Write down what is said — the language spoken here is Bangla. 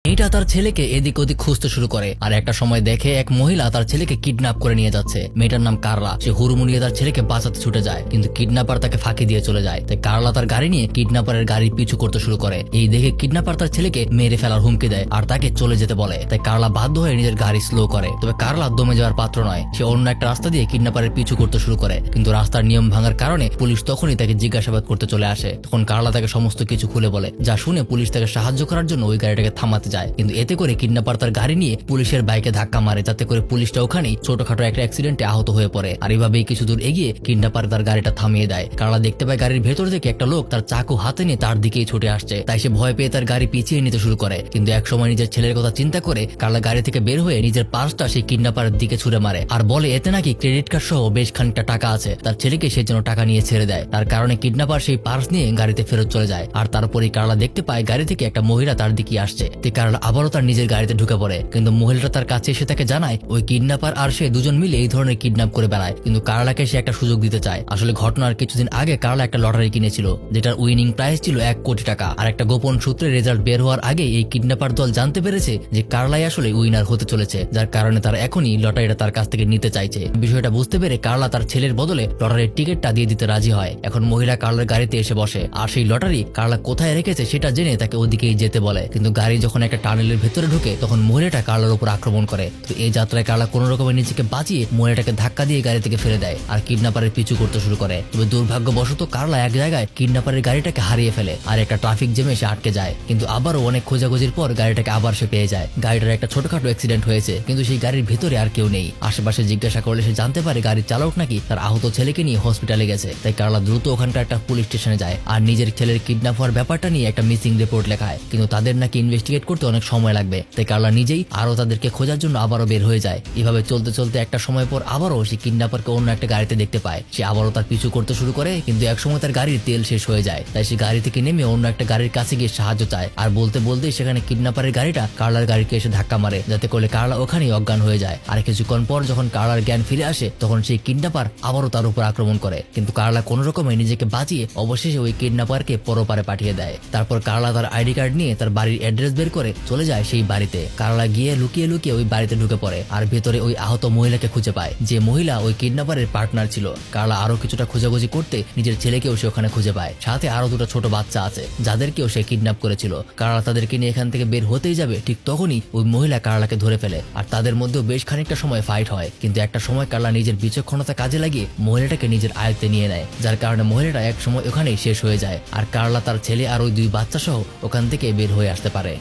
মেয়েটা তার ছেলেকে এদিক ওদিক খুঁজতে শুরু করে আর একটা সময় দেখে এক মহিলা তার ছেলেকে কিডন্যাপ করে নিয়ে যাচ্ছে। মেয়েটার নাম কারলা। সে হুড়মুড়িয়ে তার ছেলেকে বাঁচাতে ছুটে যায়, কিন্তু কিডন্যাপার তাকে ফাঁকি দিয়ে চলে যায়। তাই কারলা তার গাড়ি নিয়ে কিডন্যাপারের গাড়ির পিছু করতে শুরু করে। এই দেখে কিডন্যাপার তার ছেলেকে মেরে ফেলার হুমকি দেয় আর তাকে চলে যেতে বলে। তাই কারলা বাধ্য হয়ে নিজের গাড়ি স্লো করে। তবে কারলা দমে যাওয়ার পাত্র নয়। সে অন্য একটা রাস্তা দিয়ে কিডন্যাপারের পিছু করতে শুরু করে, কিন্তু রাস্তার নিয়ম ভাঙার কারণে পুলিশ তখনই তাকে জিজ্ঞাসাবাদ করতে চলে আসে। তখন কারলা তাকে সমস্ত কিছু খুলে বলে, যা শুনে পুলিশ তাকে সাহায্য করার জন্য ওই গাড়িটাকে থামাতে যায়। কিন্তু এতে করে কিডন্যাপার তার গাড়ি নিয়ে পুলিশের বাইকে ধাক্কা মারে, যাতে করে পুলিশটা ওখানেই ছোটখাটো একটা অ্যাক্সিডেন্টে আহত হয়ে পড়ে। আর এইভাবেই কিছু দূর এগিয়ে কিডন্যাপার তার গাড়িটা থামিয়ে দেয়। কারলা দেখতে পায় গাড়ির ভেতর থেকে একটা লোক তার চাকু হাতে নিয়ে তার দিকেই ছুটে আসছে। তাই সে ভয় পেয়ে তার গাড়ি পিছিয়ে নিতে শুরু করে। কিন্তু একসময় নিজের ছেলের কথা চিন্তা করে কারলা গাড়ি থেকে বের হয়ে নিজের পার্সটা সেই কিডন্যাপারের দিকে ছুড়ে মারে আর বলে এতে নাকি ক্রেডিট কার্ড সহ বেশ খানিকটা টাকা আছে। তার ছেলেকে সে যেন টাকা নিয়ে ছেড়ে দেয়। তার কারণে কিডন্যাপার সেই পার্স নিয়ে গাড়িতে ফেরত চলে যায়। আর তারপরেই কারলা দেখতে পায় গাড়ি থেকে একটা মহিলা তার দিকে আসছে। তাই কারলা আবারও তার নিজের গাড়িতে ঢুকে পড়ে, কিন্তু মহিলাটা তার কাছে এসে তাকে জানায় ওই কিডন্যাপার আর সে দুজন মিলে এই ধরনের কিডন্যাপ করে বেড়ায়। কিন্তু কারলাকে সে একটা সুযোগ দিতে চায়। আসলে ঘটনার কিছুদিন আগে কারলা একটা লটারি কিনেছিল, যেটার উইনিং প্রাইস ছিল 1 কোটি টাকা। আর একটা গোপন সূত্রে রেজাল্ট বের হওয়ার আগে এই কিডন্যাপার দল জানতে পেরেছে যে কারলাই আসলে উইনার হতে চলেছে, যার কারণে তারা এখনই লটারিটা তার কাছ থেকে নিতে চাইছে। বিষয়টা বুঝতে পেরে কারলা তার ছেলের বদলে লটারির টিকিটটা দিয়ে দিতে রাজি হয়। এখন মহিলা কারলার গাড়িতে এসে বসে আর সেই লটারি কারলা কোথায় রেখেছে সেটা জেনে তাকে ওদিকেই যেতে বলে। কিন্তু গাড়ি যখন একটা টানেলের ভেতরে ঢুকে তখন মহিলাটা কারলার উপর আক্রমণ করে। তো এই যাত্রায় কারলা কোনো রকমের নিজেকে বাঁচিয়ে মহিলাটাকে ধাক্কা দিয়ে গাড়ি থেকে ফেলে দেয় আর কিডন্যাপারের পিছু করতে শুরু করে। তবে দুর্ভাগ্যবশত কারলা এক জায়গায় কিডন্যাপারের গাড়িটাকে হারিয়ে ফেলে আর একটা ট্রাফিক জ্যামে সে আটকে যায়। কিন্তু আবারও অনেক খোঁজাখুঁজির পর গাড়িটাকে আবার সে পেয়ে যায়। গাড়িটার একটা ছোটখাটো অ্যাক্সিডেন্ট হয়েছে, কিন্তু সেই গাড়ির ভিতরে আর কেউ নেই। আশেপাশে জিজ্ঞাসা করলে সে জানতে পারে গাড়ির চালক নাকি তার আহত ছেলেকে নিয়ে হসপিটালে গেছে। তাই কারলা দ্রুত ওখানকার একটা পুলিশ স্টেশনে যায় আর নিজের ছেলের কিডন্যাপ হওয়ার ব্যাপারটা নিয়ে একটা মিসিং রিপোর্ট লেখায়। কিন্তু তাদের নাকি ইনভেস্টিগেট করতে অনেক সময় লাগবে। তাই কারলা নিজেই আরো তাদেরকে খোঁজার জন্য আবারও বের হয়ে যায়। এভাবে চলতে চলতে একটা সময় পর আবারও সে কিডন্যাপারকে অন্য একটা গাড়িতে দেখতে পায়। সে আবারও তার পিছু করতে শুরু করে, কিন্তু একসময় তার গাড়ির তেল শেষ হয়ে যায়। তাই সে গাড়ি থেকে নেমে অন্য একটা গাড়ির কাছে গিয়ে সাহায্য চায়। আর বলতে বলতেই সেখানে কিডন্যাপারের গাড়িটা কারলার গাড়িকে এসে ধাক্কা মারে, যাতে করে কারলা ওখানেই অজ্ঞান হয়ে যায়। আর কিছুক্ষণ পর যখন কারলার জ্ঞান ফিরে আসে তখন সেই কিডন্যাপার আবারও তার উপর আক্রমণ করে। কিন্তু কারলা কোনো রকমে নিজেকে বাঁচিয়ে অবশেষে ওই কিডন্যাপারকে পরপারে পাঠিয়ে দেয়। তারপর কারলা তার আইডি কার্ড নিয়ে তার বাড়ির অ্যাড্রেস বের করে চলে যায় সেই বাড়িতে। কারলা গিয়ে লুকিয়ে লুকিয়ে ওই বাড়িতে ঢুকে পড়ে আর ভেতরে ওই আহত মহিলাকে খুঁজে পায়, যে মহিলা ওই কিডন্যাপারের পার্টনার ছিল। কারলা আরো কিছুটা খোঁজাখুঁজি করতে নিজের ছেলেকেও সে ওখানে খুঁজে পায়, সাথে আরো দুটো ছোট বাচ্চা আছে যাদেরকেও সে কিডন্যাপ করেছিল। কারলা তাদেরকে নিয়ে এখান থেকে বের হতেই যাবে, ঠিক তখনই ওই মহিলা কারলাকে ধরে ফেলে আর তাদের মধ্যেও বেশ খানিকটা সময় ফাইট হয়। কিন্তু একটা সময় কারলা নিজের বিচক্ষণতা কাজে লাগিয়ে মহিলাটাকে নিজের আয়ত্তে নিয়ে নেয়, যার কারণে মহিলাটা এক সময় ওখানেই শেষ হয়ে যায় আর কারলা তার ছেলে আর ওই 2 বাচ্চা সহ ওখান থেকে বের হয়ে আসতে পারে।